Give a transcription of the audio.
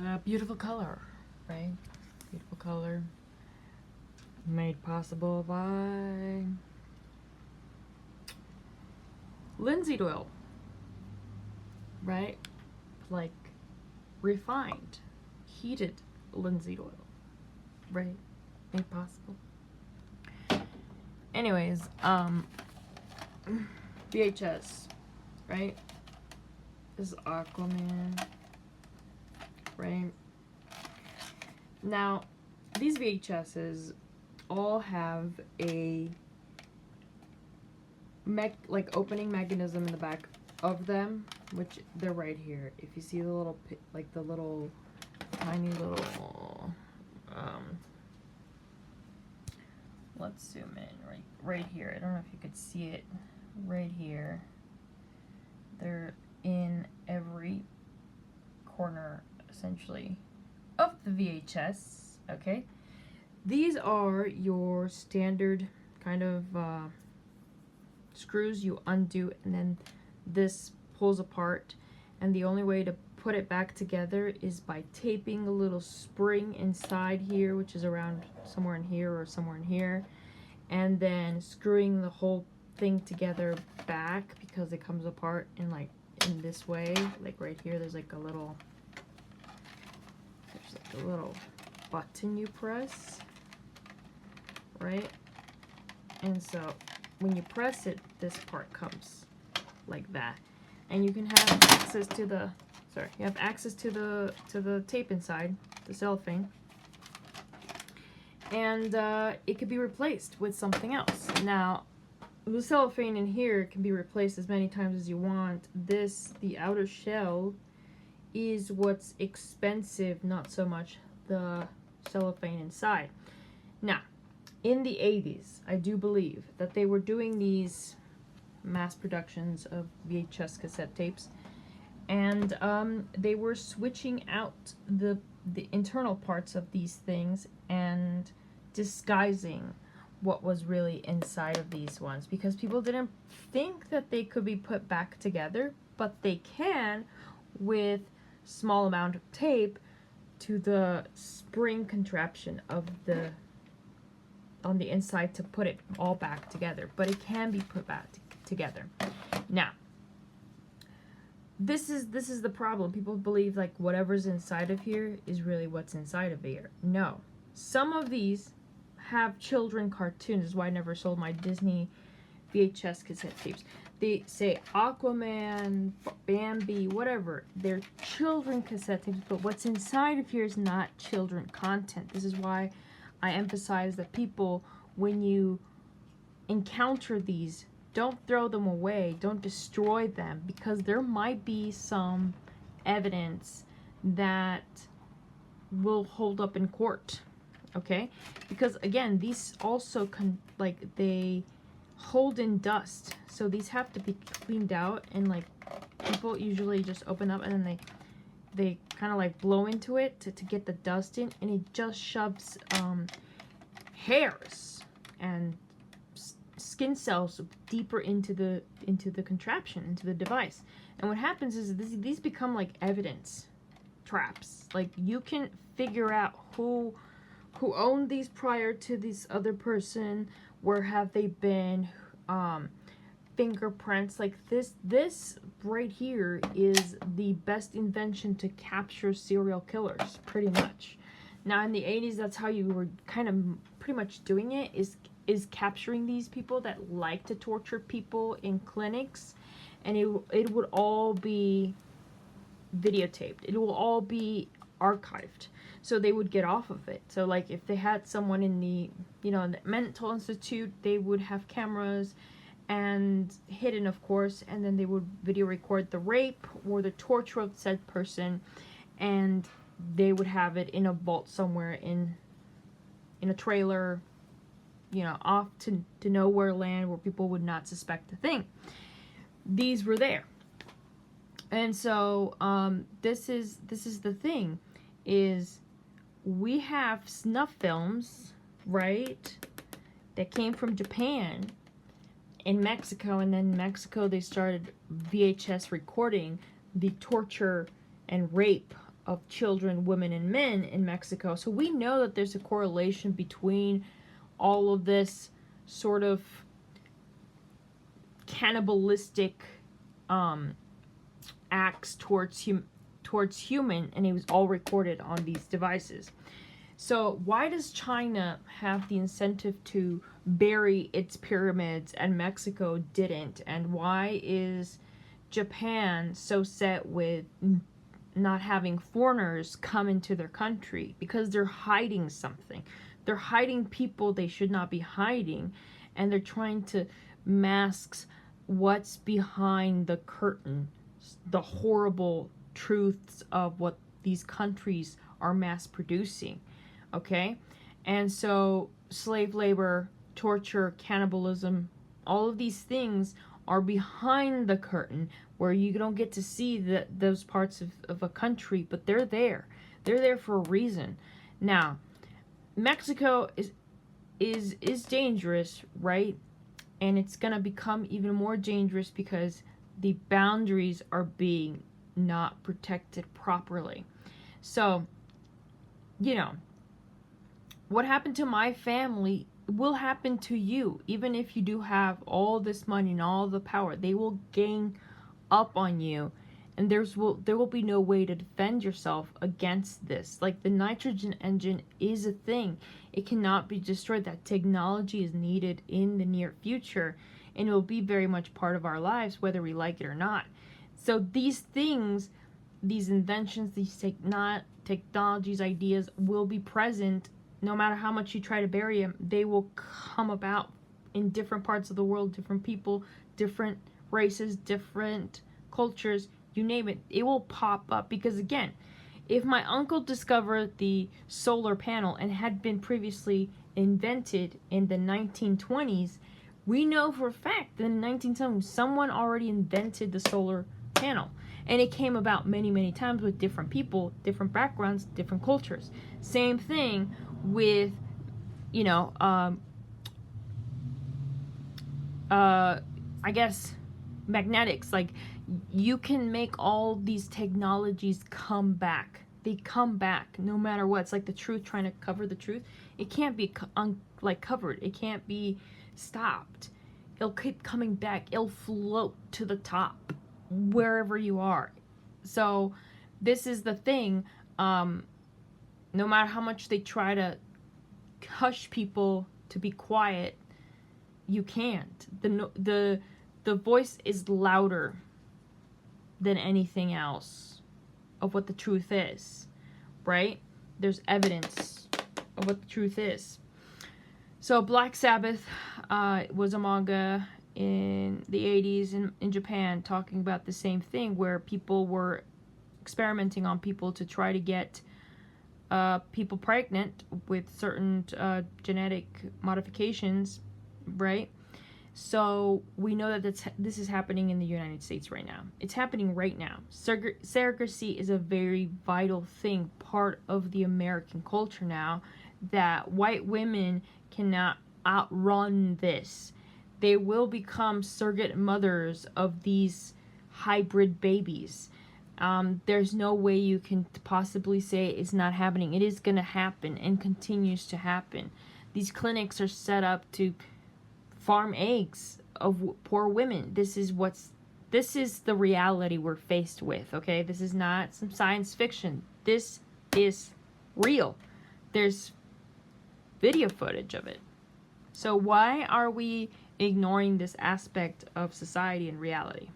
a beautiful color, right? Beautiful color. Made possible by linseed oil, right? Like refined, heated linseed oil, right? Made possible. Anyways, VHS, right? This is Aquaman, right? Now, these VHSs all have a like opening mechanism in the back of them, which they're right here. If you see the little, like the little, tiny little, let's zoom in right here. I don't know if you could see it right here. They're in every corner, essentially, of the VHS, okay? These are your standard kind of screws you undo, and then this pulls apart, and the only way to put it back together is by taping a little spring inside here, which is around somewhere in here or somewhere in here, and then screwing the whole thing together back, because it comes apart in like in this way. Like right here there's like a little button you press, right? And so when you press it, this part comes like that, and you can have access to the tape inside the cellophane, and it could be replaced with something else. Now, the cellophane in here can be replaced as many times as you want. The outer shell is what's expensive, not so much the cellophane inside. Now, in the 80s, I do believe that they were doing these mass productions of VHS cassette tapes, and they were switching out the internal parts of these things and disguising what was really inside of these ones, because people didn't think that they could be put back together, but they can with small amount of tape to the spring contraption of the on the inside to put it all back together, but it can be put back together. Now, this is the problem. People believe like whatever's inside of here is really what's inside of here. No, some of these have children cartoons. This is why I never sold my Disney VHS cassette tapes. They say Aquaman, Bambi, whatever. They're children cassette tapes, but what's inside of here is not children content. This is why I emphasize that people, when you encounter these, don't throw them away, don't destroy them, because there might be some evidence that will hold up in court, okay? Because again, these also they hold in dust, so these have to be cleaned out, and like people usually just open up and then they kind of like blow into it to get the dust in, and it just shoves hairs and skin cells deeper into the contraption, into the device. And what happens is these become like evidence traps. Like you can figure out who owned these prior to this other person, where have they been, fingerprints. Like this right here is the best invention to capture serial killers, pretty much. Now in the 80s, that's how you were kind of pretty much doing it, is capturing these people that like to torture people in clinics, and it would all be videotaped. It will all be archived, so they would get off of it. So like if they had someone in the in the mental institute, they would have cameras, and hidden of course, and then they would video record the rape or the torture of said person, and they would have it in a vault somewhere in a trailer, off to nowhere land, where people would not suspect a thing. These were there. And so this is the thing, is we have snuff films, right, that came from Japan in Mexico, and then in Mexico they started VHS recording the torture and rape of children, women, and men in Mexico. So we know that there's a correlation between all of this sort of cannibalistic acts towards human, and it was all recorded on these devices. So why does China have the incentive to bury its pyramids and Mexico didn't? And why is Japan so set with not having foreigners come into their country? Because they're hiding something. They're hiding people they should not be hiding, and they're trying to mask what's behind the curtain, the horrible truths of what these countries are mass producing. Okay? And so slave labor, torture, cannibalism, all of these things are behind the curtain, where you don't get to see those parts of a country, but they're there. They're there for a reason. Now, Mexico is dangerous, right? And it's gonna become even more dangerous because the boundaries are being not protected properly. So, you know, what happened to my family will happen to you. Even if you do have all this money and all the power, they will gang up on you, and there will be no way to defend yourself against this. Like, the nitrogen engine is a thing. It cannot be destroyed. That technology is needed in the near future, and it will be very much part of our lives, whether we like it or not. So these things, these inventions, these technologies, ideas will be present. No matter how much you try to bury them, they will come about in different parts of the world, different people, different races, different cultures, you name it. It will pop up because, again, if my uncle discovered the solar panel and had been previously invented in the 1920s, we know for a fact that in the 1970s someone already invented the solar panel. And it came about many, many times with different people, different backgrounds, different cultures. Same thing with, you know, I guess magnetics. Like, you can make all these technologies come back. They come back no matter what. It's like the truth trying to cover the truth. It can't be covered. It can't be stopped. It'll keep coming back. It'll float to the top wherever you are. So this is the thing. No matter how much they try to hush people to be quiet, you can't. The voice is louder than anything else of what the truth is, right? There's evidence of what the truth is. So Black Sabbath was a manga in the 80s in Japan, talking about the same thing, where people were experimenting on people to try to get people pregnant with certain genetic modifications, right? So we know that this is happening in the United States right now. It's happening right now. Surrogacy is a very vital thing, part of the American culture now, that white women cannot outrun this. They will become surrogate mothers of these hybrid babies. There's no way you can possibly say it's not happening. It is going to happen and continues to happen. These clinics are set up to farm eggs of poor women. This is the reality we're faced with, okay? This is not some science fiction. This is real. There's video footage of it. So why are we ignoring this aspect of society and reality?